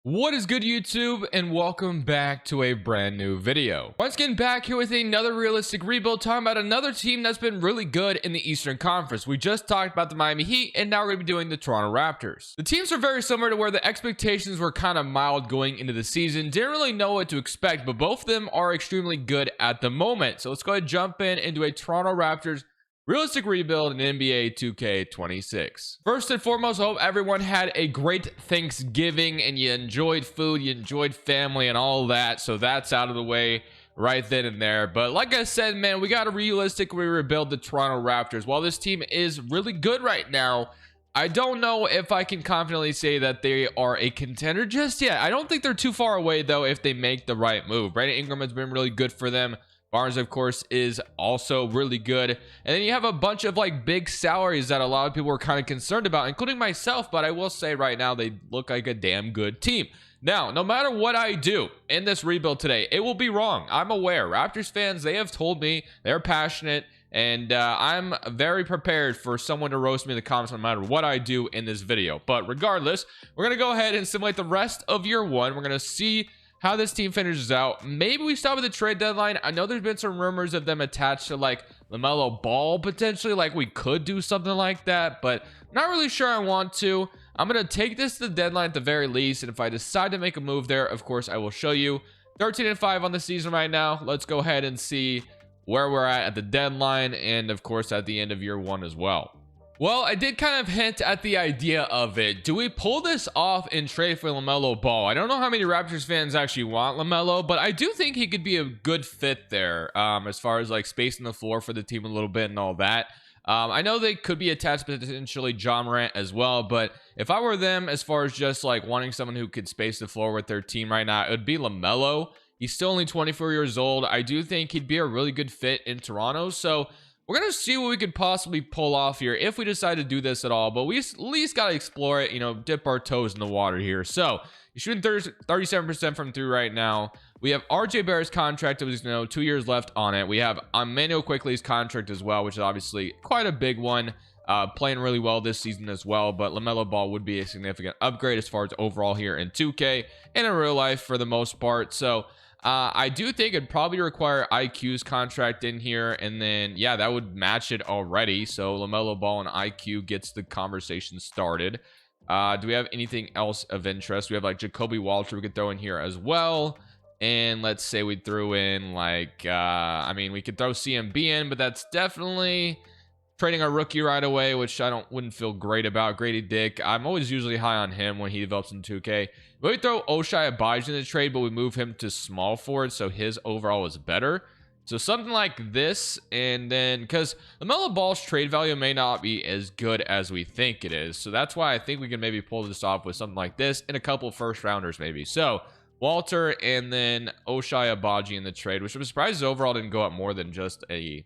What is good, YouTube, and welcome back to a brand new video. Once again, back here with another realistic rebuild, talking about another team that's been really good in the Eastern Conference. We just talked about the Miami Heat, and now we're going to be doing the Toronto Raptors. The teams are very similar to where the expectations were kind of mild going into the season. Didn't really know what to expect, but both of them are extremely good at the moment. So let's go ahead and jump in and do a Toronto Raptors Realistic Rebuild in NBA 2K26. First and foremost, I hope everyone had a great Thanksgiving and you enjoyed food, you enjoyed family and all that. So that's out of the way right then and there. But like I said, man, we got to realistically rebuild the Toronto Raptors. While this team is really good right now, I don't know if I can confidently say that they are a contender just yet. I don't think they're too far away, though, if they make the right move. Brandon Ingram has been really good for them. Barnes, of course, is also really good. And then you have a bunch of like big salaries that a lot of people are kind of concerned about, including myself. But I will say right now, they look like a damn good team. Now, no matter what I do in this rebuild today, it will be wrong. I'm aware. Raptors fans, they have told me they're passionate. And I'm very prepared for someone to roast me in the comments no matter what I do in this video. But regardless, we're going to go ahead and simulate the rest of year one. We're going to see how this team finishes out. Maybe we start with the trade deadline. I know there's been some rumors of them attached to like LaMelo Ball potentially, like we could do something like that, but not really sure I want to. I'm gonna take this to the deadline at the very least, and if I decide to make a move there, of course I will show you. 13-5 on the season right now. Let's go ahead and see where we're at the deadline, and of course at the end of year one as well. Well, I did kind of hint at the idea of it. Do we pull this off and trade for LaMelo Ball? I don't know how many Raptors fans actually want LaMelo, but I do think he could be a good fit there as far as like spacing the floor for the team a little bit and all that. I know they could be attached to potentially John Morant as well, but if I were them, as far as just like wanting someone who could space the floor with their team right now, it would be LaMelo. He's still only 24 years old. I do think he'd be a really good fit in Toronto, so we're going to see what we could possibly pull off here if we decide to do this at all. But we at least got to explore it, you know, dip our toes in the water here. So you're shooting 37% from three right now. We have RJ Barrett's contract. It was, 2 years left on it. We have Emmanuel Quickly's contract as well, which is obviously quite a big one. Playing really well this season as well. But LaMelo Ball would be a significant upgrade as far as overall here in 2K and in real life for the most part. So I do think it'd probably require IQ's contract in here, and then yeah, that would match it already. So LaMelo Ball and IQ gets the conversation started. Do we have anything else of interest? We have like Jacoby Walter we could throw in here as well, and let's say we threw in like I mean, we could throw CMB in, but that's definitely trading our rookie right away, which I wouldn't feel great about. Grady Dick, I'm always usually high on him when he develops in 2K. We throw Ochai Agbaji in the trade, but we move him to small forward, so his overall is better. So something like this, and then because LaMelo Ball's trade value may not be as good as we think it is, so that's why I think we can maybe pull this off with something like this and a couple first rounders maybe. So Walter and then Ochai Agbaji in the trade, which I'm surprised his overall didn't go up more than just a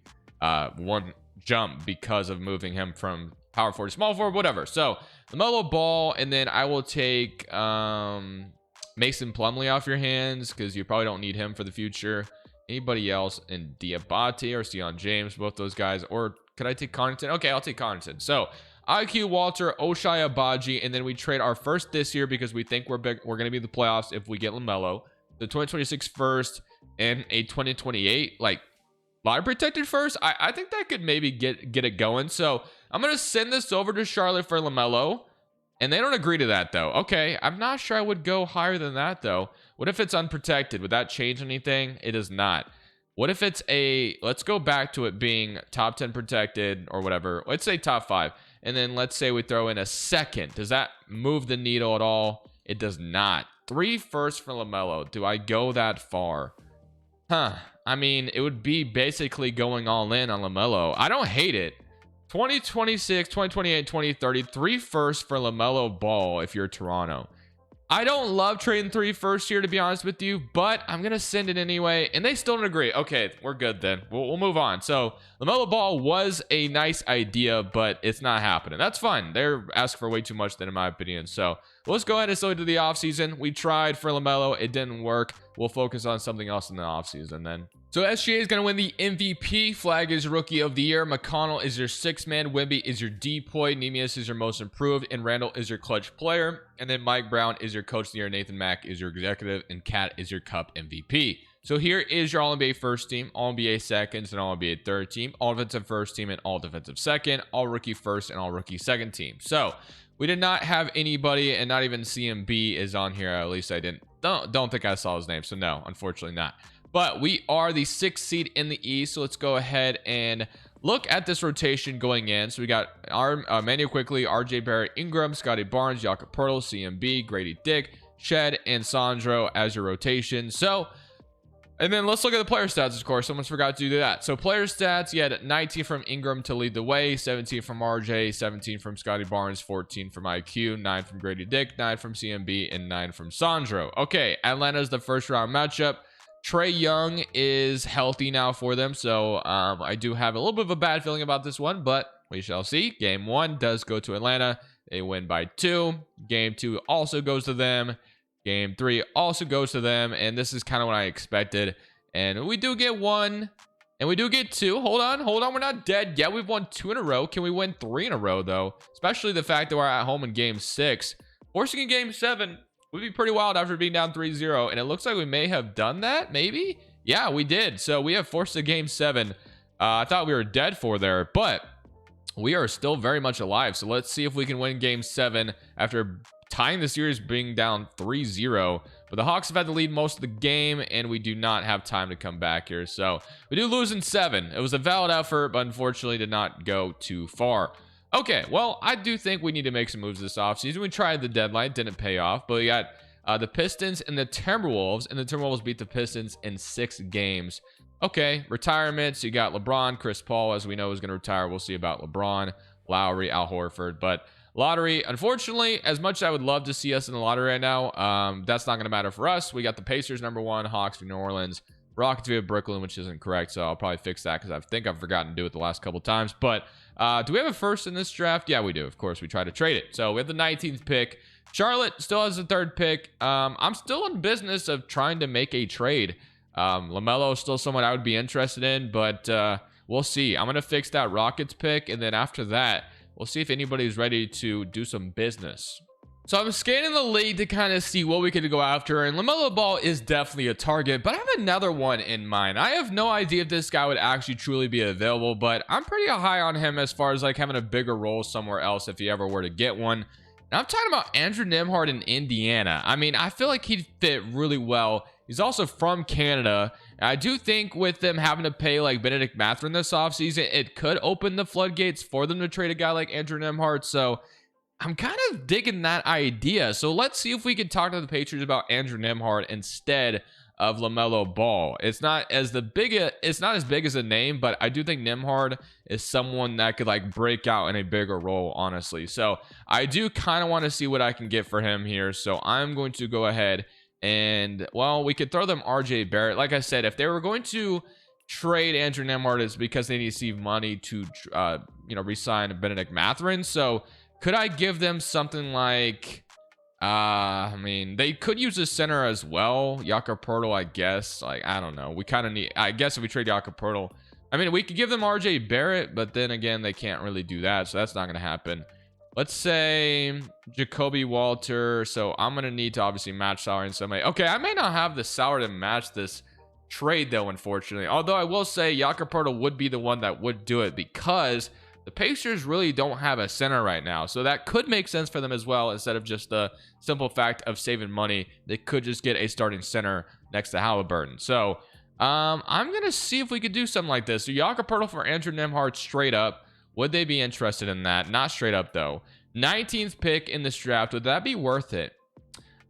one jump because of moving him from power forward to small forward, whatever. So LaMelo Ball, and then I will take Mason Plumlee off your hands because you probably don't need him for the future. Anybody else in Diabate or Sion James, both those guys, or could I take Connaughton? Okay, I'll take Connaughton. So IQ, Walter, Ochai Agbaji, and then we trade our first this year because we think we're going to be the playoffs if we get LaMelo. The 2026 first and a 2028 like lottery protected first. I think that could maybe get it going. So I'm gonna send this over to Charlotte for LaMelo, and they don't agree to that though. Okay, I'm not sure I would go higher than that though. What if it's unprotected? Would that change anything? It does not. What if it's let's go back to it being top 10 protected or whatever. Let's say top 5, and then let's say we throw in a second. Does that move the needle at all? It does not. 3 firsts for LaMelo. Do I go that far? Huh. I mean, it would be basically going all in on LaMelo. I don't hate it. 2026, 2028, 2030, 3 firsts for LaMelo Ball if you're Toronto. I don't love trading 3 firsts here, to be honest with you, but I'm going to send it anyway, and they still don't agree. Okay, we're good then. We'll move on. So LaMelo Ball was a nice idea, but it's not happening. That's fine. They're asking for way too much then, in my opinion. So let's go ahead and still do the offseason. We tried for LaMelo. It didn't work. We'll focus on something else in the offseason then. So SGA is going to win the MVP. Flag is Rookie of the Year. McConnell is your sixth man. Wemby is your DPOY. Nemius is your most improved. And Randall is your clutch player. And then Mike Brown is your coach of the year. Nathan Mack is your executive. And Cat is your cup MVP. So here is your All-NBA first team, All-NBA seconds, and All-NBA third team, All Defensive first team, and All Defensive second, All Rookie first, and All Rookie second team. So we did not have anybody, and not even CMB is on here. At least I don't think I saw his name. So no, unfortunately not. But we are the 6th seed in the East. So let's go ahead and look at this rotation going in. So we got our Manuel Quickly, RJ Barrett, Ingram, Scotty Barnes, Jakob Poeltl, CMB, Grady Dick, Shed, and Sandro as your rotation. So, and then let's look at the player stats, of course. Someone's forgot to do that. So player stats, you had 19 from Ingram to lead the way, 17 from RJ, 17 from Scotty Barnes, 14 from IQ, 9 from Grady Dick, 9 from CMB, and 9 from Sandro. Okay, Atlanta's the first round matchup. Trae Young is healthy now for them, so I do have a little bit of a bad feeling about this one, but we shall see. Game 1 does go to Atlanta. They win by 2. Game 2 also goes to them. Game 3 also goes to them, and this is kind of what I expected. And we do get 1, and we do get 2. Hold on, we're not dead yet. We've won 2 in a row. Can we win 3 in a row, though? Especially the fact that we're at home in Game 6. Forcing in Game 7 would be pretty wild after being down 3-0, and it looks like we may have done that, maybe? Yeah, we did. So we have forced a Game 7. I thought we were dead for there, but we are still very much alive. So let's see if we can win Game 7 after tying the series being down 3-0. But the Hawks have had the lead most of the game, and we do not have time to come back here. So we do lose in 7. It was a valid effort, but unfortunately did not go too far. Okay, well, I do think we need to make some moves this offseason. We tried the deadline, didn't pay off, but we got the Pistons and the Timberwolves, and the Timberwolves beat the Pistons in 6 games. Okay, retirements, you got LeBron, Chris Paul, as we know, is going to retire. We'll see about LeBron, Lowry, Al Horford, but lottery, unfortunately, as much as I would love to see us in the lottery right now, that's not going to matter for us. We got the Pacers #1, Hawks v New Orleans, Rockets v Brooklyn, which isn't correct, so I'll probably fix that because I think I've forgotten to do it the last couple times. But do we have a first in this draft? Yeah, we do. Of course, we try to trade it. So we have the 19th pick. Charlotte still has the 3rd pick. I'm still in business of trying to make a trade. LaMelo is still someone I would be interested in, but we'll see. I'm going to fix that Rockets pick, and then after that, we'll see if anybody's ready to do some business. So I'm scanning the league to kind of see what we could go after, and LaMelo Ball is definitely a target, but I have another one in mind. I have no idea if this guy would actually truly be available, but I'm pretty high on him as far as like having a bigger role somewhere else if he ever were to get one. And I'm talking about Andrew Nembhard in Indiana. I mean, I feel like he'd fit really well. He's also from Canada. And I do think with them having to pay like Benedict Mathurin this offseason, it could open the floodgates for them to trade a guy like Andrew Nembhard. So I'm kind of digging that idea. So let's see if we can talk to the Patriots about Andrew Nembhard instead of LaMelo Ball. It's not as big as a name, but I do think Nembhard is someone that could like break out in a bigger role, honestly. So I do kind of want to see what I can get for him here. So I'm going to go ahead and, well, we could throw them RJ Barrett. Like I said, if they were going to trade Andrew Nembhard, it's because they need to see money to re-sign Benedict Mathurin. So could I give them something like, I mean, they could use a center as well. Jakob Poeltl, I guess. Like, I don't know. We kind of need, I guess if we trade Jakob Poeltl, I mean, we could give them RJ Barrett, but then again, they can't really do that. So that's not going to happen. Let's say Jacoby Walter. So I'm going to need to obviously match salary in some way. Okay, I may not have the salary to match this trade though, unfortunately. Although I will say Jakob Poeltl would be the one that would do it because the Pacers really don't have a center right now. So that could make sense for them as well. Instead of just the simple fact of saving money, they could just get a starting center next to Halliburton. So I'm going to see if we could do something like this. So Jakob Poeltl for Andrew Nembhard straight up. Would they be interested in that? Not straight up though. 19th pick in this draft. Would that be worth it?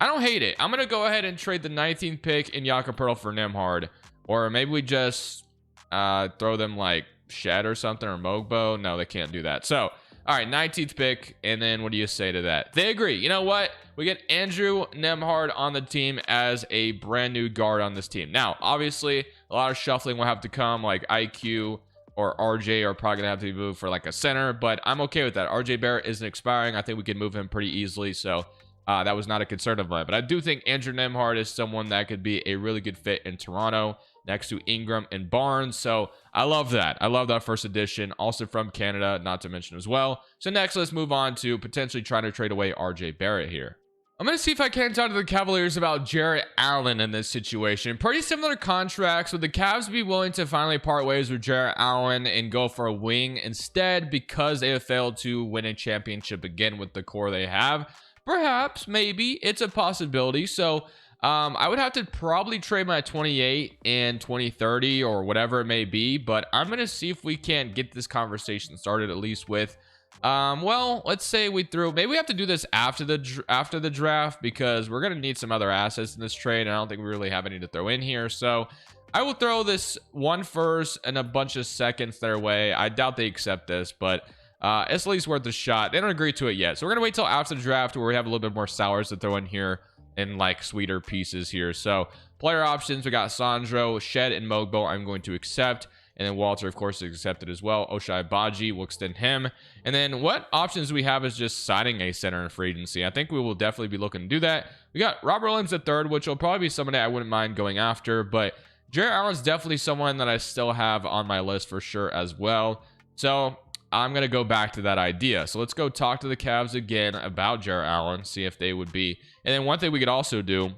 I don't hate it. I'm going to go ahead and trade the 19th pick in Jakob Poeltl for Nembhard. Or maybe we just throw them like Shed or something, or Mogbo. No, they can't do that. So, all right, 19th pick. And then what do you say to that? They agree. You know what? We get Andrew Nembhard on the team as a brand new guard on this team. Now, obviously, a lot of shuffling will have to come, like IQ or RJ are probably going to have to be moved for like a center, but I'm okay with that. RJ Barrett isn't expiring. I think we can move him pretty easily. So that was not a concern of mine. But I do think Andrew Nembhard is someone that could be a really good fit in Toronto. next to Ingram and Barnes. So I love that. I love that first edition, also from Canada, not to mention as well. So next, let's move on to potentially trying to trade away RJ Barrett here. I'm going to see if I can talk to the Cavaliers about Jarrett Allen in this situation. Pretty similar contracts. Would the Cavs be willing to finally part ways with Jarrett Allen and go for a wing instead because they have failed to win a championship again with the core they have? Perhaps, maybe. It's a possibility. So I would have to probably trade my 28 and 2030 or whatever it may be. But I'm going to see if we can't get this conversation started at least with... well, let's say maybe we have to do this after the draft because we're going to need some other assets in this trade. And I don't think we really have any to throw in here. So I will throw this one first and a bunch of seconds their way. I doubt they accept this, but it's at least worth a shot. They don't agree to it yet. So we're going to wait till after the draft where we have a little bit more salaries to throw in here and like sweeter pieces here. So player options, we got Sandro, Shed, and Mogbo. I'm going to accept. And then Walter, of course, is accepted as well. Ochai Baji, will extend him. And then what options we have is just signing a center in free agency. I think we will definitely be looking to do that. We got Robert Williams III, which will probably be somebody I wouldn't mind going after. But Jarrett Allen's definitely someone that I still have on my list for sure as well. So I'm going to go back to that idea. So let's go talk to the Cavs again about Jarrett Allen, see if they would be. And then one thing we could also do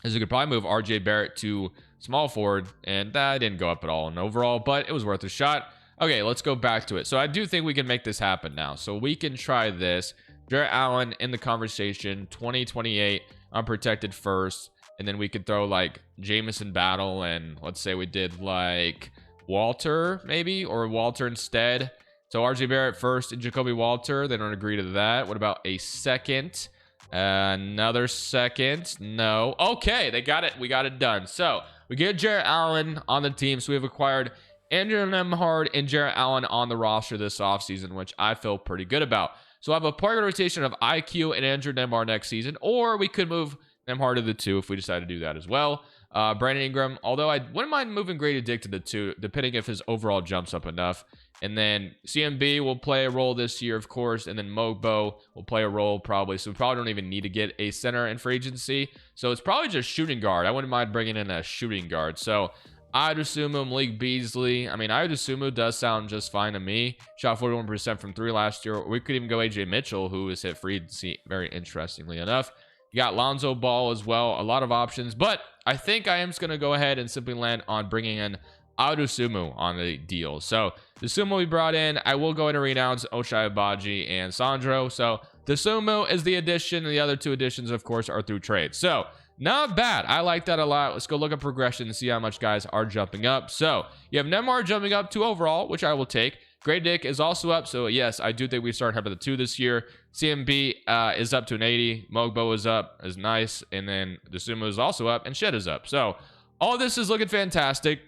is we could probably move RJ Barrett to small forward, and that didn't go up at all in overall, but it was worth a shot. Okay, let's go back to it. So I do think we can make this happen now. So we can try this. Jarrett Allen in the conversation, 2028 unprotected first, and then we could throw like Jamison Battle, and let's say we did like Walter maybe, or Walter instead. So RJ Barrett first and Jacoby Walter. They don't agree to that. What about a second? Another second. No. Okay, they got it. We got it done. So we get Jarrett Allen on the team. So we have acquired Andrew Nembhard and Jarrett Allen on the roster this offseason, which I feel pretty good about. So I have a point rotation of IQ and Andrew Nembhard next season, or we could move Nembhard to the 2 if we decide to do that as well. Brandon Ingram, although I wouldn't mind moving Grady Dick to the 2, depending if his overall jumps up enough. And then CMB will play a role this year, of course. And then Mogbo will play a role probably. So we probably don't even need to get a center in free agency. So it's probably just shooting guard. I wouldn't mind bringing in a shooting guard. So I'd assume Malik Beasley. I mean, I'd assume it does sound just fine to me. Shot 41% from 3 last year. We could even go AJ Mitchell, who has hit free agency very interestingly enough. You got Lonzo Ball as well. A lot of options. But I think I am just going to go ahead and simply land on bringing in Adusumu on the deal. So Dosunmu we brought in. I will go ahead and renounce Ochai Baji and Sandro. So Dosunmu is the addition, and the other 2 additions, of course, are through trade. So not bad. I like that a lot. Let's go look at progression and see how much guys are jumping up. So you have Nembhard jumping up to overall, which I will take. Grady Dick is also up. So yes, I do think we start having the 2 this year. CMB is up to an 80. Mogbo is up, is nice. And then Dosunmu is also up, and Shed is up. So all this is looking fantastic.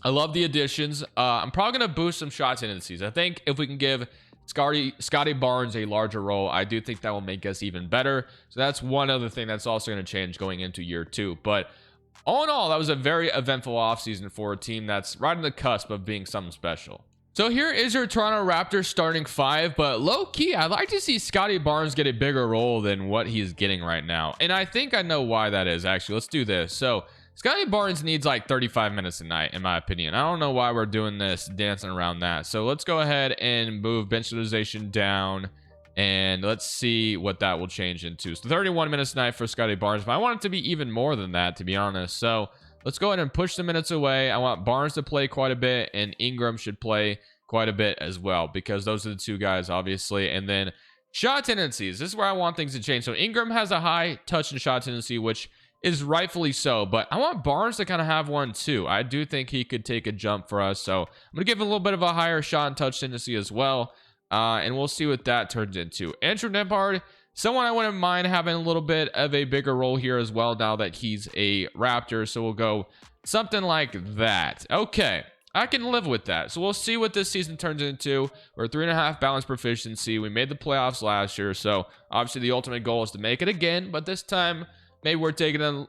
I love the additions. I'm probably going to boost some shot tendencies. I think if we can give Scotty Barnes a larger role, I do think that will make us even better. So that's one other thing that's also going to change going into year 2. But all in all, that was a very eventful offseason for a team that's right on the cusp of being something special. So here is your Toronto Raptors starting 5, but low-key, I'd like to see Scotty Barnes get a bigger role than what he's getting right now. And I think I know why that is, actually. Let's do this. So Scotty Barnes needs like 35 minutes a night, in my opinion. I don't know why we're doing this, dancing around that. So let's go ahead and move bench utilization down, and let's see what that will change into. So 31 minutes a night for Scotty Barnes, but I want it to be even more than that, to be honest. So let's go ahead and push the minutes away. I want Barnes to play quite a bit, and Ingram should play quite a bit as well, because those are the 2 guys, obviously. And then shot tendencies. This is where I want things to change. So Ingram has a high touch and shot tendency, which is rightfully so, but I want Barnes to kind of have one too. I do think he could take a jump for us, so I'm going to give him a little bit of a higher shot and touch tendency as well, and we'll see what that turns into. Andrew Nembhard, someone I wouldn't mind having a little bit of a bigger role here as well now that he's a Raptor, so we'll go something like that. Okay, I can live with that. So we'll see what this season turns into. We're 3.5 balance proficiency. We made the playoffs last year, so obviously the ultimate goal is to make it again, but this time maybe we're taking a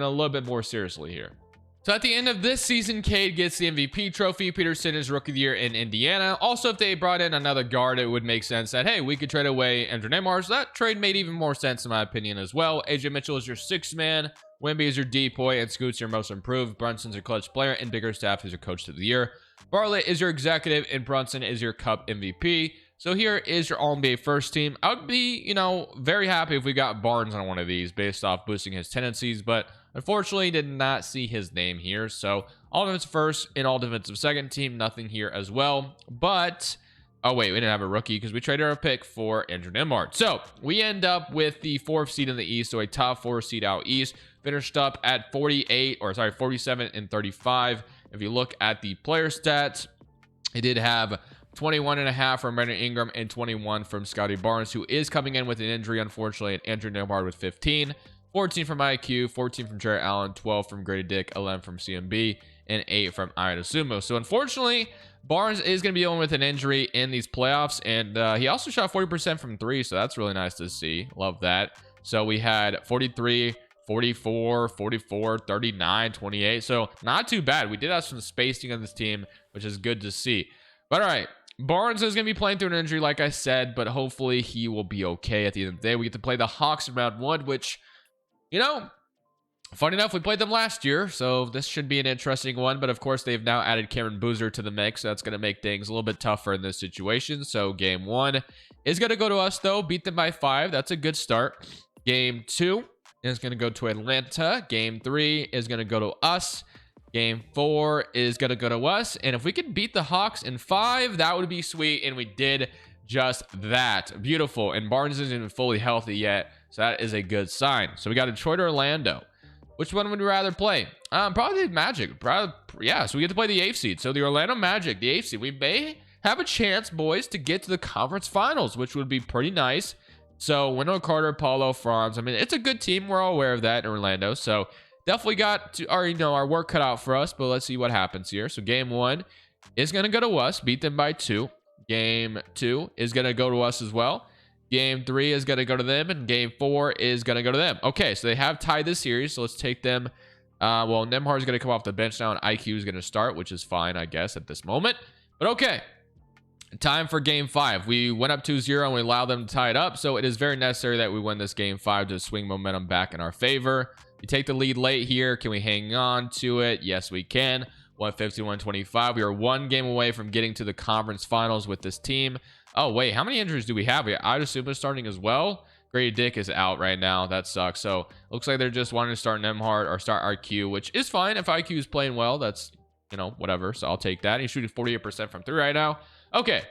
little bit more seriously here. So at the end of this season, Cade gets the MVP trophy. Peterson is Rookie of the Year in Indiana. Also, if they brought in another guard, it would make sense that, hey, we could trade away Andrew Neymar. So that trade made even more sense in my opinion as well. AJ Mitchell is your sixth man. Wemby is your depoy, and Scoot's your most improved. Brunson's your clutch player, and Biggerstaff is your coach of the year. Bartlett is your executive, and Brunson is your cup MVP. So here is your All-NBA first team. I would be, very happy if we got Barnes on one of these based off boosting his tendencies, but unfortunately did not see his name here. So all defensive first and all defensive second team, nothing here as well. But, oh wait, we didn't have a rookie because we traded our pick for Andrew Nembhard. So we end up with the 4th seed in the East, so a top 4 seed out East. Finished up at 47 and 35. If you look at the player stats, he did have 21.5 from Brandon Ingram and 21 from Scotty Barnes, who is coming in with an injury, unfortunately, and Andrew Nembhard with 15. 14 from IQ, 14 from Jarrett Allen, 12 from Grady Dick, 11 from CMB, and 8 from Ida Sumo. So unfortunately, Barnes is going to be dealing with an injury in these playoffs, and he also shot 40% from 3, so that's really nice to see. Love that. So we had 43, 44, 44, 39, 28. So not too bad. We did have some spacing on this team, which is good to see. But all right, Barnes is going to be playing through an injury, like I said, but hopefully he will be okay at the end of the day. We get to play the Hawks in round 1, which, funny enough, we played them last year, so this should be an interesting one. But of course, they've now added Cameron Boozer to the mix, so that's going to make things a little bit tougher in this situation. So game 1 is going to go to us, though. Beat them by 5. That's a good start. Game 2 is going to go to Atlanta. Game 3 is going to go to us. Game 4 is going to go to us. And if we could beat the Hawks in 5, that would be sweet. And we did just that. Beautiful. And Barnes isn't even fully healthy yet, so that is a good sign. So we got Detroit or Orlando. Which one would we rather play? Probably the Magic. Yeah, so we get to play the 8th seed. So the Orlando Magic, the 8th seed. We may have a chance, boys, to get to the conference finals, which would be pretty nice. So Wendell Carter, Paulo, Franz. I mean, it's a good team. We're all aware of that in Orlando. So definitely got our work cut out for us, but let's see what happens here. So game 1 is going to go to us, beat them by 2. Game 2 is going to go to us as well. Game 3 is going to go to them, and game 4 is going to go to them. Okay, so they have tied this series, so let's take them. Well, Nembhard is going to come off the bench now, and IQ is going to start, which is fine, I guess, at this moment. But okay, time for game 5. We went up 2-0, and we allowed them to tie it up, so it is very necessary that we win this game 5 to swing momentum back in our favor. We take the lead late here. Can we hang on to it? Yes, we can. 150-125. We are 1 game away from getting to the conference finals with this team. Oh, wait. How many injuries do we have? Ida Sumo is starting as well. Grady Dick is out right now. That sucks. So, looks like they're just wanting to start Nembhard or start IQ, which is fine. If IQ is playing well, that's, whatever. So, I'll take that. He's shooting 48% from 3 right now. Okay.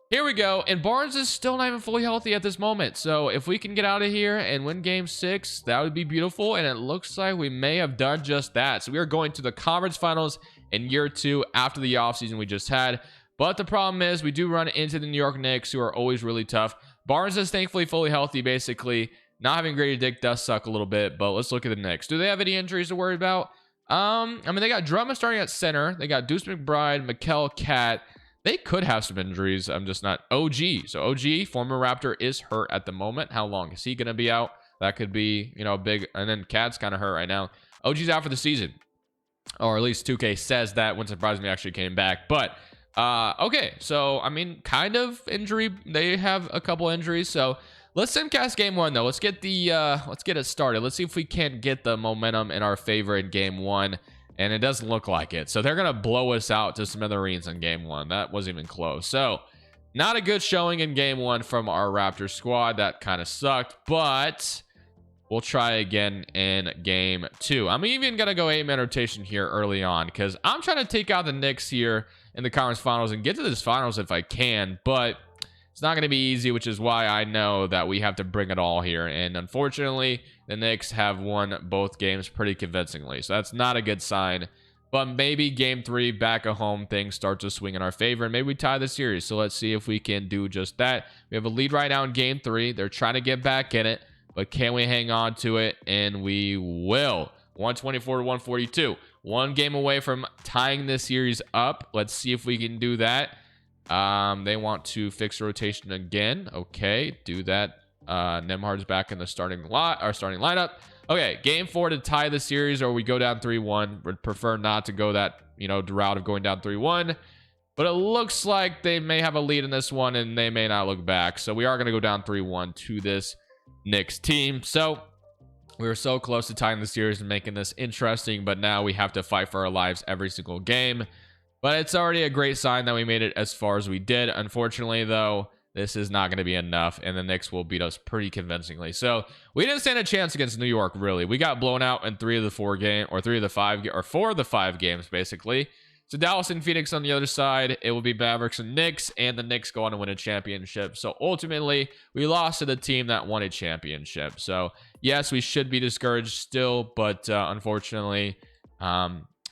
Here we go. And Barnes is still not even fully healthy at this moment. So if we can get out of here and win game 6, that would be beautiful. And it looks like we may have done just that. So we are going to the conference finals in year 2 after the offseason we just had. But the problem is we do run into the New York Knicks, who are always really tough. Barnes is thankfully fully healthy, basically. Not having Grady Dick does suck a little bit, but let's look at the Knicks. Do they have any injuries to worry about? They got Drummond starting at center. They got Deuce McBride, Mikal, Cat. They could have some injuries. I'm just not. OG. So OG, former Raptor, is hurt at the moment. How long is he going to be out? That could be, big. And then Cat's kind of hurt right now. OG's out for the season. Or at least 2K says that. Wouldn't surprise me actually came back. But, okay. So, kind of injury. They have a couple injuries. So, let's simcast game 1, though. Let's get it started. Let's see if we can get the momentum in our favor in game 1. And it doesn't look like it. So they're going to blow us out to smithereens in game 1. That wasn't even close. So not a good showing in game 1 from our Raptors squad. That kind of sucked. But we'll try again in game 2. I'm even going to go 8-man rotation here early on, because I'm trying to take out the Knicks here in the conference finals and get to this finals if I can. But it's not going to be easy, which is why I know that we have to bring it all here. And unfortunately, the Knicks have won both games pretty convincingly. So that's not a good sign. But maybe game 3 back at home, things start to swing in our favor. And maybe we tie the series. So let's see if we can do just that. We have a lead right now in game 3. They're trying to get back in it. But can we hang on to it? And we will. 124-142. 1 game away from tying this series up. Let's see if we can do that. They want to fix rotation again. Okay, do that. Nembhard's back in the starting lineup. Okay, game 4 to tie the series, or we go down 3-1. Would prefer not to go that, you know, route of going down 3-1. But it looks like they may have a lead in this one, and they may not look back. So we are going to go down 3-1 to this Knicks team. So we were so close to tying the series and making this interesting, but now we have to fight for our lives every single game. But it's already a great sign that we made it as far as we did. Unfortunately, though, this is not going to be enough, and the Knicks will beat us pretty convincingly. So we didn't stand a chance against New York, really. We got blown out in 3 of the 4 games, or 4 of the 5 games, basically. So Dallas and Phoenix on the other side, it will be Mavericks and Knicks, and the Knicks go on to win a championship. So ultimately, we lost to the team that won a championship. So yes, we should be discouraged still, but unfortunately,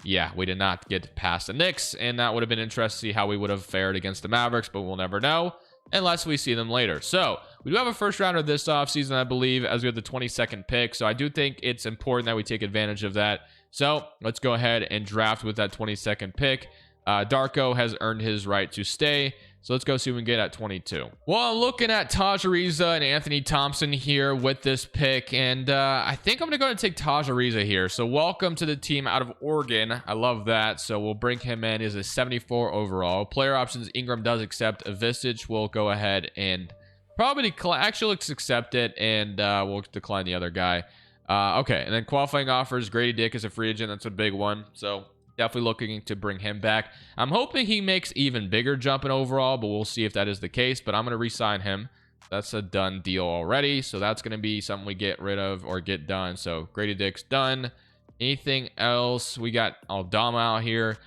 yeah, we did not get past the Knicks, and that would have been interesting to see how we would have fared against the Mavericks, but we'll never know unless we see them later. So we do have a first rounder this offseason, I believe, as we have the 22nd pick. So I do think it's important that we take advantage of that. So let's go ahead and draft with that 22nd pick. Darko has earned his right to stay. So let's go see what we can get at 22. Well, I'm looking at Taj Ariza and Anthony Thompson here with this pick. And I think I'm going to go and take Taj Ariza here. So welcome to the team out of Oregon. I love that. So we'll bring him in. He's a 74 overall. Player options, Ingram does accept. Avicic will go ahead and probably decline. Actually, let's accept it. And we'll decline the other guy. Okay, and then qualifying offers, Grady Dick is a free agent. That's a big one. So definitely looking to bring him back. I'm hoping he makes even bigger jump in overall, but we'll see if that is the case. But I'm going to re-sign him. That's a done deal already. So that's going to be something we get rid of or get done. So Grady Dick's done. Anything else? We got Aldama out here.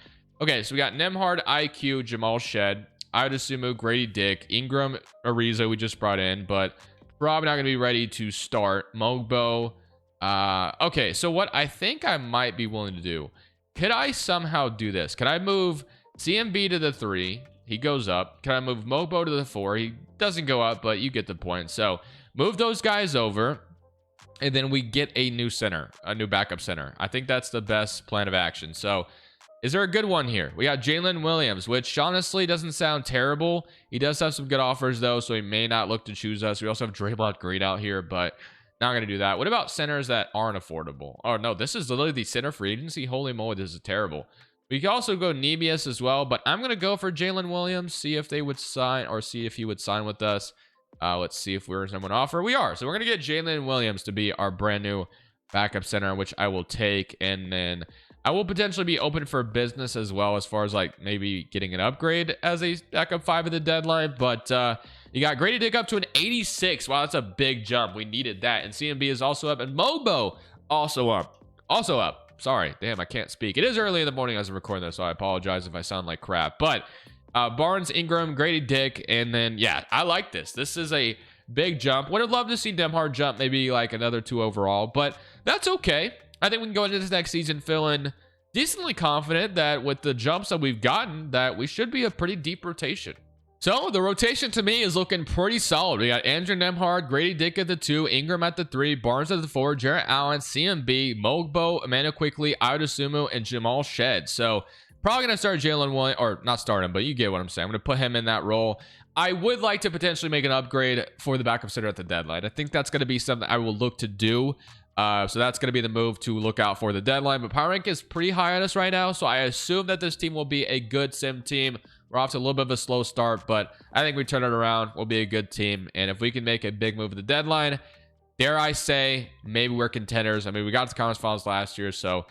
Okay, so we got Nembhard, IQ, Jamal Shed, Iodasumu, Grady Dick, Ingram, Ariza we just brought in, but probably not going to be ready to start. Mogbo. Okay, so what I think I might be willing to do, could I somehow do this? Could I move CMB to the 3? He goes up. Can I move Mogbo to the 4? He doesn't go up, but you get the point. So move those guys over, and then we get a new center, a new backup center. I think that's the best plan of action. So is there a good one here? We got Jalen Williams, which honestly doesn't sound terrible. He does have some good offers, though, so he may not look to choose us. We also have Draymond Green out here, but not going to do that. What about centers that aren't affordable? Oh, no, this is literally the center free agency. Holy moly, this is terrible. We can also go Nebius as well, but I'm going to go for Jalen Williams, see if they would sign or see if he would sign with us. Let's see if we're someone offer. We are. So we're going to get Jalen Williams to be our brand new backup center, which I will take. And then I will potentially be open for business as well, as far as like maybe getting an upgrade as a backup 5 at the deadline. But you got Grady Dick up to an 86. Wow, that's a big jump. We needed that. And CMB is also up. And Mogbo also up. Also up. Sorry. Damn, I can't speak. It is early in the morning as I'm recording this, so I apologize if I sound like crap. But Barnes, Ingram, Grady Dick, and then, yeah, I like this. This is a big jump. Would have loved to see Nembhard jump maybe like another 2 overall, but that's okay. I think we can go into this next season feeling decently confident that with the jumps that we've gotten, that we should be a pretty deep rotation. So the rotation to me is looking pretty solid. We got Andrew Nembhard, Grady Dick at the 2, Ingram at the 3, Barnes at the 4, Jarrett Allen, CMB, Mogbo, Emmanuel Quickly, Iodasumu, and Jamal Shed. So probably going to start Jalen Williams, or not start him, but you get what I'm saying. I'm going to put him in that role. I would like to potentially make an upgrade for the backup center at the deadline. I think that's going to be something I will look to do. So that's going to be the move to look out for the deadline. But power rank is pretty high on us right now, so I assume that this team will be a good sim team. We're off to a little bit of a slow start, but I think we turn it around. We'll be a good team. And if we can make a big move at the deadline, dare I say, maybe we're contenders. I mean, we got to conference finals last year, so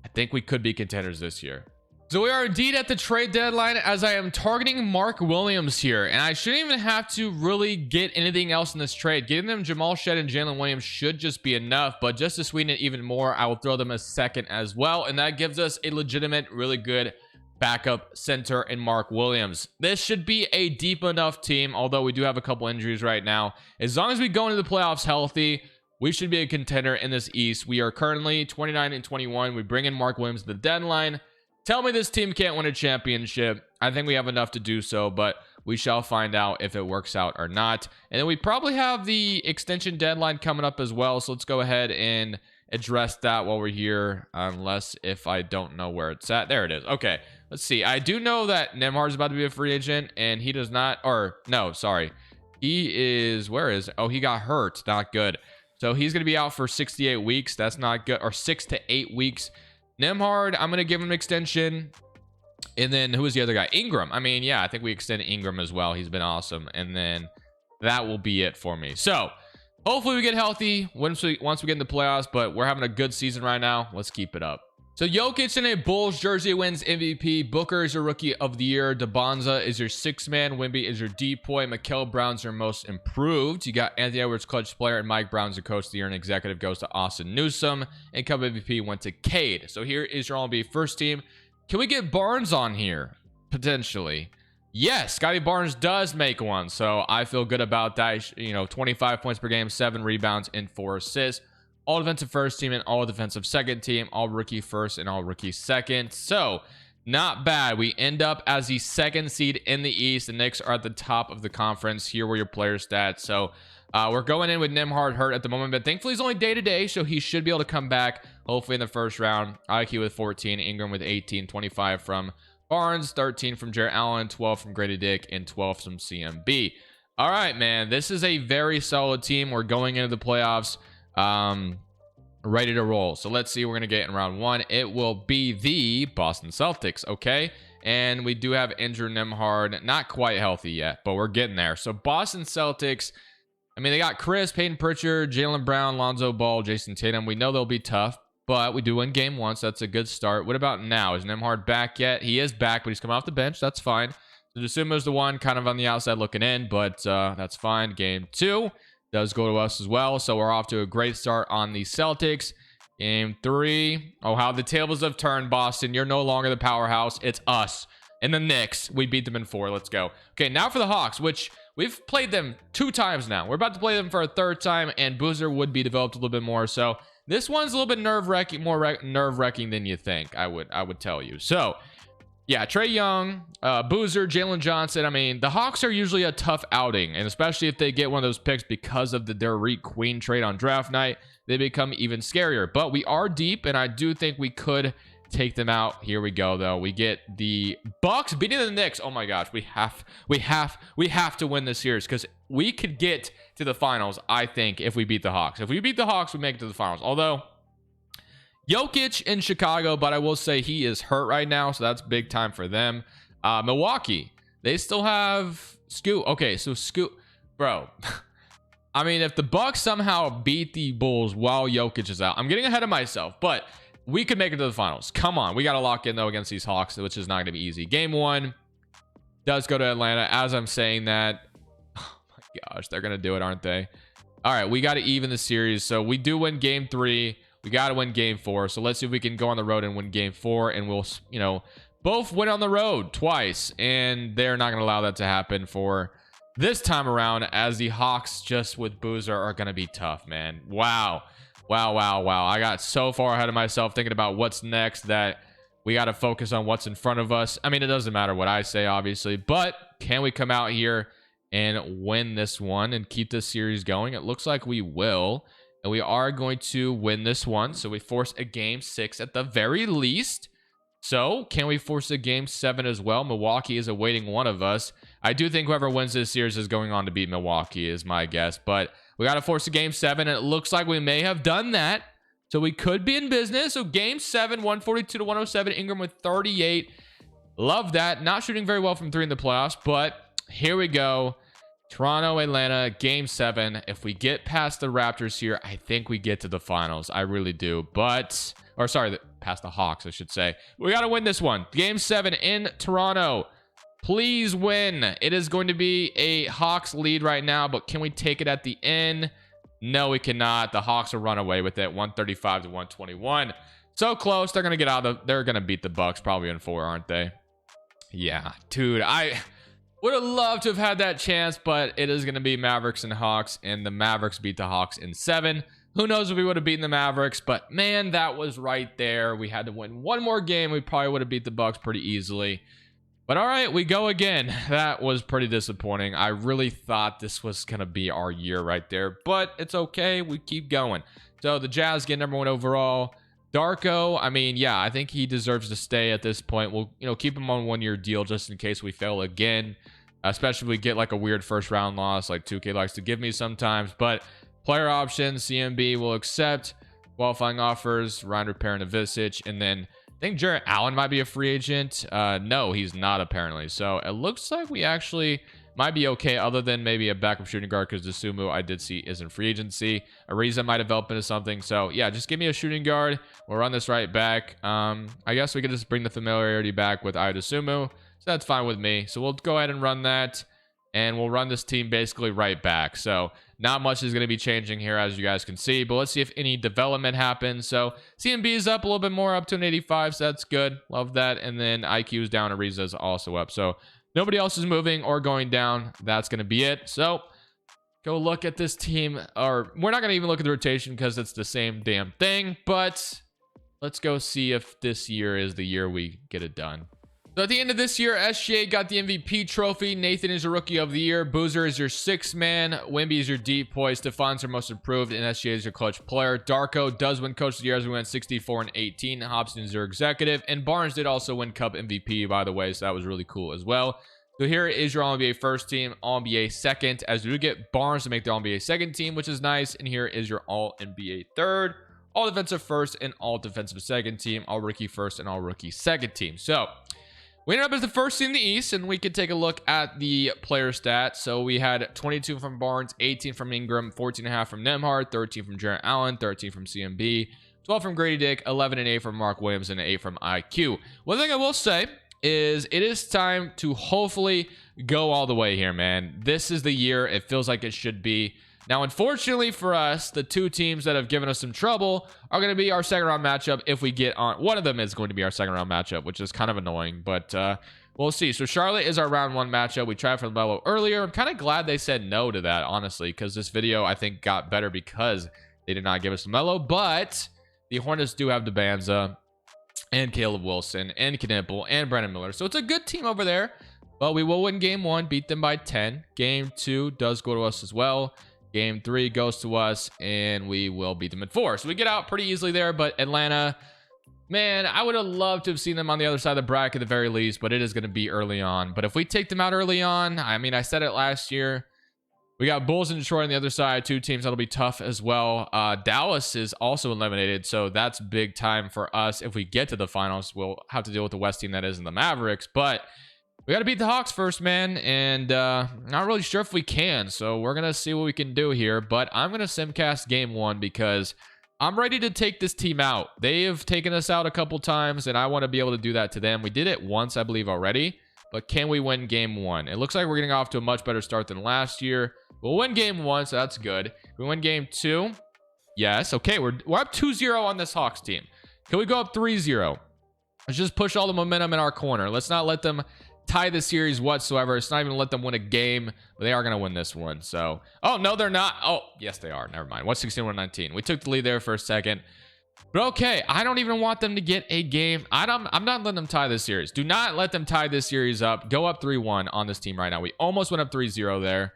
I think we could be contenders this year. So we are indeed at the trade deadline, as I am targeting Mark Williams here. And I shouldn't even have to really get anything else in this trade. Getting them Jamal Shed and Jalen Williams should just be enough. But just to sweeten it even more, I will throw them a second as well. And that gives us a legitimate, really good backup center in Mark Williams. This should be a deep enough team, although we do have a couple injuries right now. As long as we go into the playoffs healthy, we should be a contender in this East. We are currently 29-21. We bring in Mark Williams at the deadline. Tell me this team can't win a championship. I think we have enough to do so, but we shall find out if it works out or not. And then we probably have the extension deadline coming up as well. So let's go ahead and address that while we're here, unless if I don't know where it's at. There it is. Okay, let's see. I do know that Nembhard's about to be a free agent, and he does not, or no, sorry. He is, where is, oh, he got hurt. Not good. So he's going to be out for 68 weeks. That's not good. Or 6 to 8 weeks. Nembhard, I'm going to give him an extension. And then who was the other guy? Ingram. I mean, yeah, I think we extended Ingram as well. He's been awesome. And then that will be it for me. So hopefully we get healthy once we get in the playoffs. But we're having a good season right now. Let's keep it up. So Jokic in a Bulls jersey wins MVP. Booker is your rookie of the year. DeBonza is your sixth man. Wemby is your depoy. Mikal Brown's your most improved. You got Anthony Edwards, clutch player, and Mike Brown's your coach of the year. And executive goes to Austin Newsome. And Cup MVP went to Cade. So here is your All-NBA first team. Can we get Barnes on here? Potentially. Yes, Scotty Barnes does make one. So I feel good about that. You know, 25 points per game, 7 rebounds, and 4 assists. All defensive first team and all defensive second team, all rookie first and all rookie second. So not bad. We end up as the second seed in the East. The Knicks are at the top of the conference. Here were your player stats. So we're going in with Nembhard hurt at the moment, but thankfully he's only day to day, so he should be able to come back hopefully in the first round. IQ with 14, Ingram with 18, 25 from Barnes, 13 from Jarrett Allen, 12 from Grady Dick, and 12 from CMB. All right, man, this is a very solid team. We're going into the playoffs ready to roll. So let's see what we're gonna get in round 1. It will be the Boston Celtics. Okay, and we do have Andrew Nembhard, not quite healthy yet, but we're getting there. So Boston Celtics, I mean, they got Chris, Peyton Pritchard, Jaylen Brown, Lonzo Ball, Jason Tatum. We know they'll be tough, but we do win game 1, so that's a good start. What about now? Is Nembhard back yet? He is back, but he's coming off the bench. That's fine. So Dosunmu's the one kind of on the outside looking in, but that's fine. Game 2 does go to us as well, so we're off to a great start on the Celtics. Game 3, oh, how the tables have turned, Boston. You're no longer the powerhouse. It's us and the Knicks. We beat them in 4. Let's go. Okay, now for the Hawks, which we've played them 2 times now. We're about to play them for a 3rd time, and Boozer would be developed a little bit more. So this one's a little bit nerve-wracking, more nerve-wracking than you think. I would tell you. So yeah, Trae Young, Boozer, Jalen Johnson. I mean, the Hawks are usually a tough outing, and especially if they get one of those picks because of the Derrick Queen trade on draft night, they become even scarier. But we are deep, and I do think we could take them out. Here we go, though. We get the Bucks beating the Knicks. Oh my gosh, we have to win this series because we could get to the finals, I think, if we beat the Hawks. If we beat the Hawks, we make it to the finals. Although Jokic in Chicago, but I will say he is hurt right now, so that's big time for them. Milwaukee, they still have Scoot. Okay, so Scoot, bro. I mean, if the Bucks somehow beat the Bulls while Jokic is out, I'm getting ahead of myself, but we could make it to the finals. Come on, we got to lock in though against these Hawks, which is not going to be easy. Game 1 does go to Atlanta. As I'm saying that, oh my gosh, they're going to do it, aren't they? All right, we got to even the series, so we do win Game 3. We got to win Game 4. So let's see if we can go on the road and win Game 4. And we'll, you know, both win on the road twice. And they're not going to allow that to happen for this time around, as the Hawks just with Boozer are going to be tough, man. Wow. I got so far ahead of myself thinking about what's next that we got to focus on what's in front of us. I mean, it doesn't matter what I say, obviously. But can we come out here and win this one and keep this series going? It looks like we will. And we are going to win this one. So we force a Game 6 at the very least. So can we force a Game 7 as well? Milwaukee is awaiting one of us. I do think whoever wins this series is going on to beat Milwaukee is my guess. But we got to force a Game 7. And it looks like we may have done that. So we could be in business. So Game 7, 142 to 107. Ingram with 38. Love that. Not shooting very well from 3 in the playoffs. But here we go. Toronto, Atlanta, Game 7. If we get past the Raptors here, I think we get to the finals. I really do. But, or sorry, past the Hawks, I should say. We got to win this one. Game 7 in Toronto. Please win. It is going to be a Hawks lead right now, but can we take it at the end? No, we cannot. The Hawks will run away with it. 135 to 121. So close. They're going to get out of they're going to beat the Bucks probably in 4, aren't they? Yeah, dude, I would have loved to have had that chance, but it is going to be Mavericks and Hawks, and the Mavericks beat the Hawks in 7. Who knows if we would have beaten the Mavericks, but man, that was right there. We had to win one more game. We probably would have beat the Bucks pretty easily. But all right, we go again. That was pretty disappointing. I really thought this was going to be our year right there, but it's okay. We keep going. So the Jazz get #1 overall. Darko, I mean, yeah, I think he deserves to stay at this point. We'll, keep him on 1-year deal just in case we fail again, especially if we get like a weird first round loss like 2K likes to give me sometimes. But Player options, CMB will accept. Qualifying offers, Ryan Repair and Avicic. And then I think Jarrett Allen might be a free agent. No, he's not apparently. So it looks like we actually might be okay, other than maybe a backup shooting guard, because Dasumu I did see is in free agency. Ariza might develop into something. So yeah, just give me a shooting guard. We'll run this right back. I guess we could just bring the familiarity back with Dasumu. So that's fine with me. So we'll go ahead and run that. And we'll run this team basically right back. So not much is going to be changing here, as you guys can see. But let's see if any development happens. So CMB is up a little bit more, up to an 85. So that's good. Love that. And then IQ is down. Ariza is also up. So nobody else is moving or going down. That's going to be it. So go look at this team. Or we're not going to even look at the rotation because it's the same damn thing. But let's go see if this year is the year we get it done. So at the end of this year, SGA got the MVP trophy. Nathan is your Rookie of the Year. Boozer is your 6th man. Wemby is your deep poise. Stefan's your most improved. And SGA is your clutch player. Darko does win Coach of the Year as we went 64-18. Hobson is your executive. And Barnes did also win Cup MVP, by the way. So that was really cool as well. So here is your All-NBA first team, All-NBA second, as we do get Barnes to make the All-NBA second team, which is nice. And here is your All-NBA third, All-Defensive first, and All-Defensive second team, All-Rookie first, and All-Rookie second team. So we ended up as the first team in the East, and we could take a look at the player stats. So we had 22 from Barnes, 18 from Ingram, 14.5 from Nembhard, 13 from Jarrett Allen, 13 from CMB, 12 from Grady Dick, 11 and 8 from Mark Williams, and 8 from IQ. One thing I will say is it is time to hopefully go all the way here, man. This is the year it feels like it should be. Now, unfortunately for us, the two teams that have given us some trouble are going to be our second round matchup if we get on. One of them is going to be our second round matchup, which is kind of annoying, but we'll see. So Charlotte is our round 1 matchup. We tried for the Melo earlier. I'm kind of glad they said no to that, honestly, because this video, I think, got better because they did not give us the Melo. But the Hornets do have DeBanza and Caleb Wilson and Knipple and Brandon Miller. So it's a good team over there, but we will win game 1, beat them by 10. Game 2 does go to us as well. Game 3 goes to us, and we will beat them in 4. So we get out pretty easily there, but Atlanta, man, I would have loved to have seen them on the other side of the bracket at the very least, but it is going to be early on. But if we take them out early on, I mean, I said it last year, we got Bulls and Detroit on the other side, 2 teams that'll be tough as well. Dallas is also eliminated, so that's big time for us. If we get to the finals, we'll have to deal with the West team that is in the Mavericks, but we got to beat the Hawks first, man, and not really sure if we can, so we're going to see what we can do here, but I'm going to simcast game 1 because I'm ready to take this team out. They have taken us out a couple times, and I want to be able to do that to them. We did it once, I believe, already, but can we win game 1? It looks like we're getting off to a much better start than last year. We'll win game 1, so that's good. We win game 2. Yes, okay, we're up 2-0 on this Hawks team. Can we go up 3-0? Let's just push all the momentum in our corner. Let's not let them tie the series whatsoever. It's not even let them win a game, but they are going to win this one. So, oh, no, they're not. Oh, yes, they are. Never mind. 116-119. We took the lead there for a second. But okay, I don't even want them to get a game. I'm not letting them tie this series. Do not let them tie this series up. Go up 3-1 on this team right now. We almost went up 3-0 there.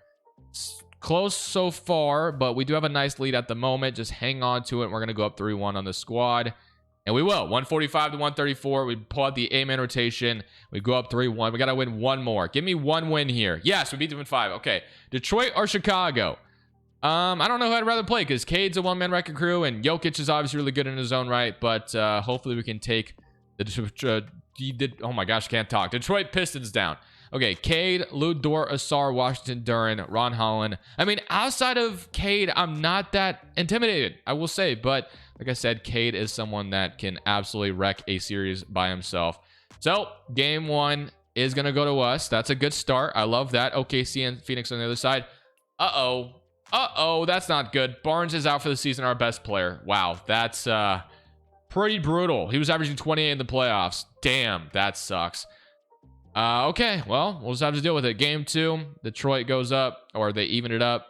It's close so far, but we do have a nice lead at the moment. Just hang on to it. We're going to go up 3-1 on the squad. And we will. 145-134. We pull out the A-man rotation. We go up 3-1. We got to win one more. Give me one win here. Yes, we beat them in 5. Okay. Detroit or Chicago? I don't know who I'd rather play because Cade's a one-man wrecking crew and Jokic is obviously really good in his own right. But hopefully we can take the oh my gosh, I can't talk. Detroit Pistons down. Okay, Cade, Lou Dort, Asar, Washington, Duran, Ron Holland. I mean, outside of Cade, I'm not that intimidated, I will say. But like I said, Cade is someone that can absolutely wreck a series by himself. So, game 1 is going to go to us. That's a good start. I love that. OKC and Phoenix on the other side. Uh-oh, that's not good. Barnes is out for the season, our best player. Wow, that's pretty brutal. He was averaging 28 in the playoffs. Damn, that sucks. Okay, well, we'll just have to deal with it. Game 2, Detroit goes up, or they even it up.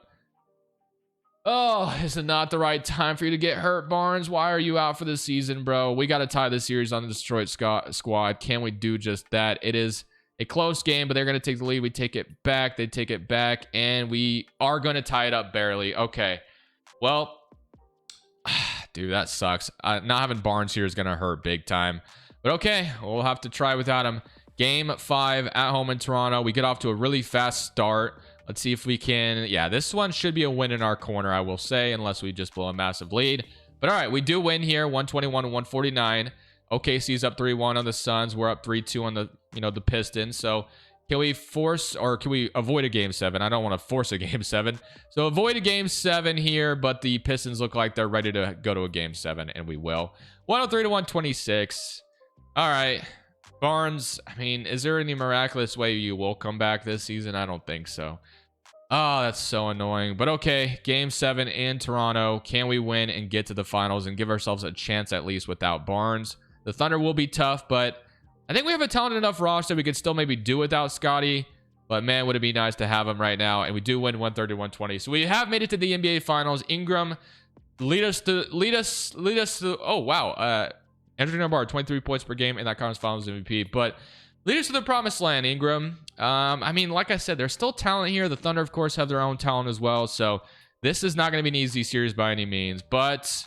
Oh, is it not the right time for you to get hurt, Barnes? Why are you out for the season, bro? We got to tie this series on the Detroit squad. Can we do just that? It is a close game, but they're going to take the lead. We take it back. They take it back, and we are going to tie it up barely. Okay, well, dude, that sucks. Not having Barnes here is going to hurt big time. But okay, we'll have to try without him. Game 5 at home in Toronto. We get off to a really fast start. Let's see if we can. Yeah, this one should be a win in our corner, I will say, unless we just blow a massive lead. But all right, we do win here, 121 to 149. OKC's up 3-1 on the Suns. We're up 3-2 on the, the Pistons. So can we force, or can we avoid a game 7? I don't want to force a game 7. So avoid a game 7 here, but the Pistons look like they're ready to go to a game 7, and we will. 103 to 126. All right. Barnes, I mean, is there any miraculous way you will come back this season? I don't think so. Oh, that's so annoying. But okay, game 7 in Toronto. Can we win and get to the finals and give ourselves a chance at least without Barnes? The Thunder will be tough, but I think we have a talented enough roster we could still maybe do without Scotty. But man, would it be nice to have him right now. And we do win 130 to 120. So we have made it to the NBA Finals. Ingram, lead us to, oh wow. Andrew Nembhard, 23 points per game in that conference finals MVP. But lead us to the promised land, Ingram. I mean, like I said, there's still talent here. The Thunder, of course, have their own talent as well. So this is not going to be an easy series by any means. But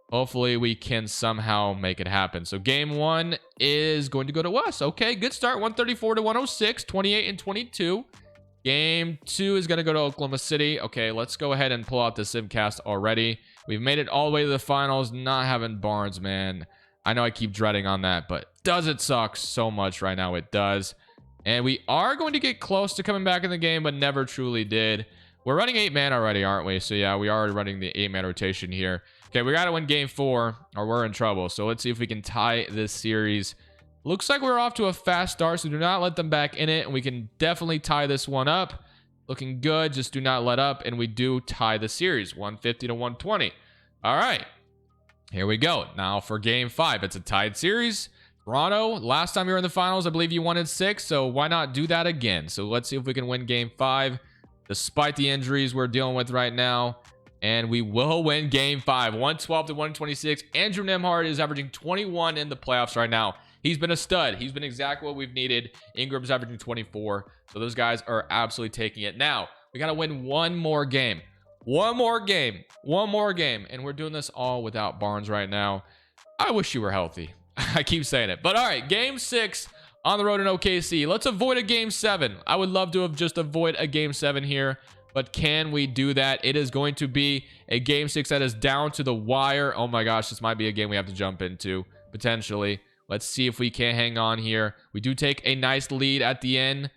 hopefully we can somehow make it happen. So game 1 is going to go to us. Okay, good start. 134 to 106, 28 and 22. Game 2 is going to go to Oklahoma City. Okay, let's go ahead and pull out the simcast already. We've made it all the way to the finals. Not having Barnes, man. I know I keep dreading on that, but does it suck so much right now? It does. And we are going to get close to coming back in the game, but never truly did. We're running 8-man already, aren't we? So yeah, we are running the 8-man rotation here. Okay, we got to win game 4 or we're in trouble. So let's see if we can tie this series. Looks like we're off to a fast start, so do not let them back in it. And we can definitely tie this one up. Looking good. Just do not let up. And we do tie the series, 150 to 120. All right. Here we go. Now for game 5, it's a tied series. Toronto, last time you were in the finals, I believe you won in 6. So why not do that again? So let's see if we can win game 5, despite the injuries we're dealing with right now. And we will win game 5, 112 to 126. Andrew Nembhard is averaging 21 in the playoffs right now. He's been a stud. He's been exactly what we've needed. Ingram's averaging 24. So those guys are absolutely taking it. Now, we got to win one more game. One more game. And we're doing this all without Barnes right now. I wish you were healthy. I keep saying it. But all right, game 6 on the road in OKC. Let's avoid a game 7. I would love to have just avoid a game 7 here. But can we do that? It is going to be a game 6 that is down to the wire. Oh my gosh, this might be a game we have to jump into, potentially. Let's see if we can hang on here. We do take a nice lead at the end.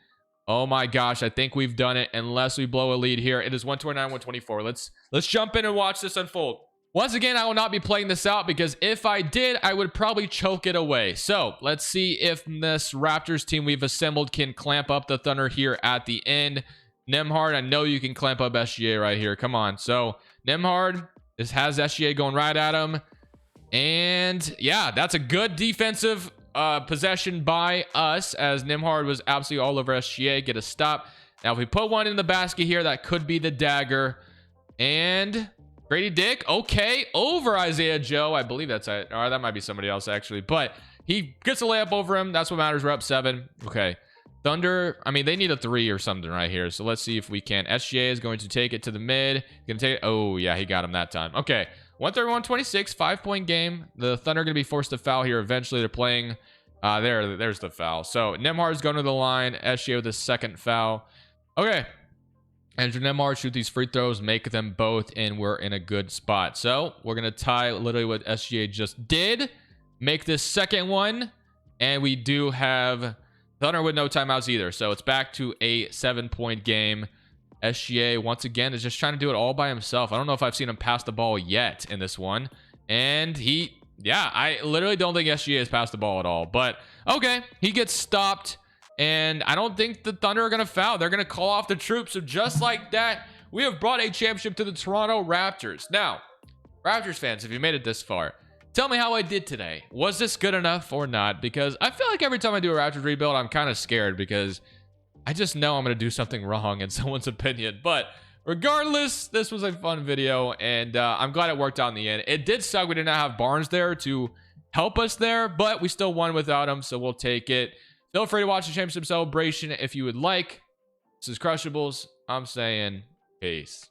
Oh my gosh, I think we've done it unless we blow a lead here. It is 129, 124. Let's jump in and watch this unfold. Once again, I will not be playing this out because if I did, I would probably choke it away. So let's see if this Raptors team we've assembled can clamp up the Thunder here at the end. Nembhard, I know you can clamp up SGA right here. Come on. So Nembhard has SGA going right at him. And yeah, that's a good defensive possession by us, as Nembhard was absolutely all over SGA. Get a stop. Now if we put one in the basket here, that could be the dagger. And Grady Dick, okay, over Isaiah Joe. I believe that's it. Or that might be somebody else actually, but he gets a layup over him. That's what matters. We're up 7. Okay, Thunder, I mean, they need a 3 or something right here. So let's see if we can. SGA is going to take it to the mid. He's gonna take it. Oh yeah, he got him that time. Okay, 131-26, 5-point game. The Thunder are gonna be forced to foul here eventually. They're playing there's the foul. So Nembhard's going to the line. SGA with the second foul. Okay, Andrew Nembhard shoot these free throws, make them both, and we're in a good spot. So we're gonna tie literally what SGA just did, make this second one, and we do have Thunder with no timeouts either. So it's back to a 7-point game. SGA once again is just trying to do it all by himself. I don't know if I've seen him pass the ball yet in this one. And I literally don't think SGA has passed the ball at all. But okay, he gets stopped. And I don't think the Thunder are going to foul. They're going to call off the troops. So just like that, we have brought a championship to the Toronto Raptors. Now, Raptors fans, if you made it this far, tell me how I did today. Was this good enough or not? Because I feel like every time I do a Raptors rebuild, I'm kind of scared because I just know I'm going to do something wrong in someone's opinion. But regardless, this was a fun video, and I'm glad it worked out in the end. It did suck we did not have Barnes there to help us there, but we still won without him, so we'll take it. Feel free to watch the championship celebration if you would like. This is Crushables. I'm saying peace.